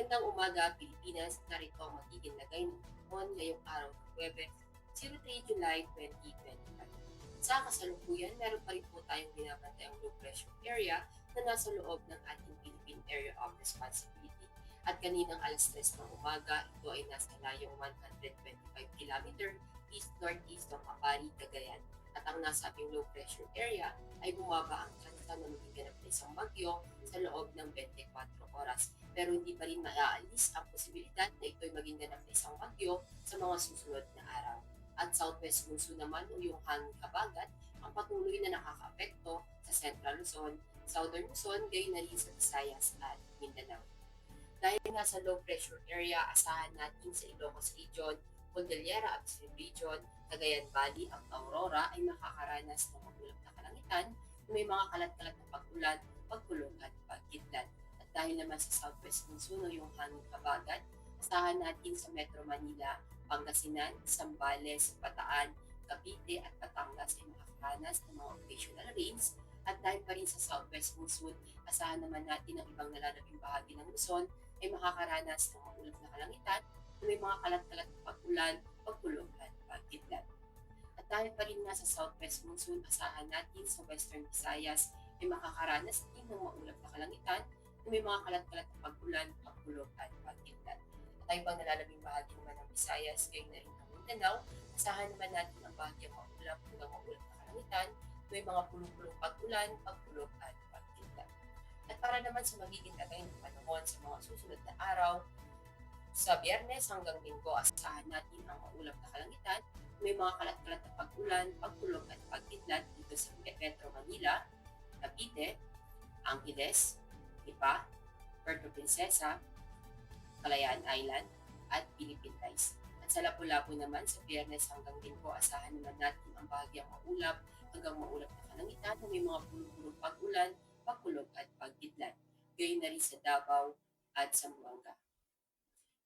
Magandang umaga, Pilipinas. Narito ang magiging lagay ng panahon ngayong araw ng Huwebes, 03 July 2025. Sa kasalukuyan, meron pa rin po tayong binabantayang low pressure area na nasa loob ng ating Philippine Area of Responsibility. At kaninang alas 3 ng umaga, ito ay nasa layong 125 km east-northeast ng Mapari, Cagayan. At ang nasabing low pressure area ay bumaba ang tsansa na maging ganap na isang bagyo sa loob ng 24 oras. Pero hindi pa rin maaalis ang posibilidad na ito'y maging ganap na isang bagyo sa mga susunod na araw. At southwest monsoon naman o yung hangin habagat ang patuloy na nakakaapekto sa Central Luzon, Southern Luzon, gayon na rin sa Visayas at Mindanao. Dahil nga sa low pressure area, asahan natin sa Ilocos Region, Cordillera Abisib Region, Cagayan Valley at Aurora ay makakaranas ng magulap na kalangitan na may mga kalat-kalat na pag-ulan, pagkulog at pagkidlat. At dahil naman sa southwest monsoon o yung hangin habagat, asahan natin sa Metro Manila, Pangasinan, Zambales, Bataan, Cavite at Batangas ay makakaranas ng mga occasional rains. At dahil pa rin sa southwest monsoon, asahan naman natin ang ibang nalalabing bahagi ng Luzon ay makakaranas ng maulap na kalangitan na may mga kalat-kalat na pag-ulan, pagkulog at pagkidlat. At dahil pa rin nga sa southwest monsoon, asahan natin sa western Visayas ay makakaranas din ng maulap na kalangitan na may mga kalat-kalat na pag-ulan, pagkulog at pagkidlat. At ay pang nalalabing bahagi naman ng Visayas, gayon na rin ng Mindanao, asahan naman natin ang bahagyang maulap hanggang maulap na kalangitan, may mga pulong-pulong pag-ulan, pagkulog at pagkidlat. At para naman sa magiging tagay ng panahon sa mga susunod na araw, sa Biyernes hanggang Linggo, asahan natin ang maulap na kalangitan, may mga kalat-kalat na pag-ulan, pagkulog at pagkidlat dito sa Metro Manila, Cavite, Angeles, Lipa, Puerto Princesa, Calayan Island, at Philippine Isles. At sa Lapu-Lapu naman, sa Biyernes hanggang Linggo, asahan naman natin ang bahagyang maulap hanggang maulap na kalangitan na may mga pulong-pulong pag-ulan, pagkulog at pagkidlat. Gayon na rin sa Davao at Zamboanga.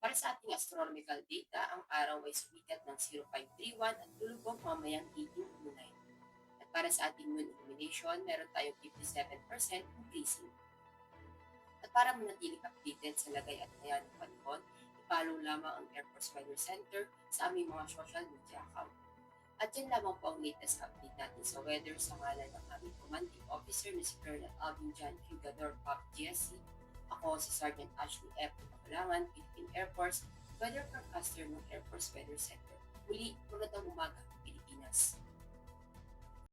Para sa ating astronomical data, ang araw ay sumikat ng 0531 at lulubog mamayang 18:09. At para sa ating moon illumination, meron tayong 57% increasing. At para manatiling updated sa lagay at taya ng panahon, i-follow lamang ang Air Force Weather Center sa aming mga social media account. At yan lamang po ang latest update natin sa weather sa ngalan ng aming commanding officer na si Colonel Alvin John Hugador Pop GSC. Ako si Sergeant Ashley F. Kapalangan, Philippine Air Force, Weather Forecaster ng Air Force Weather Center. Muli, magandang umaga, Pilipinas.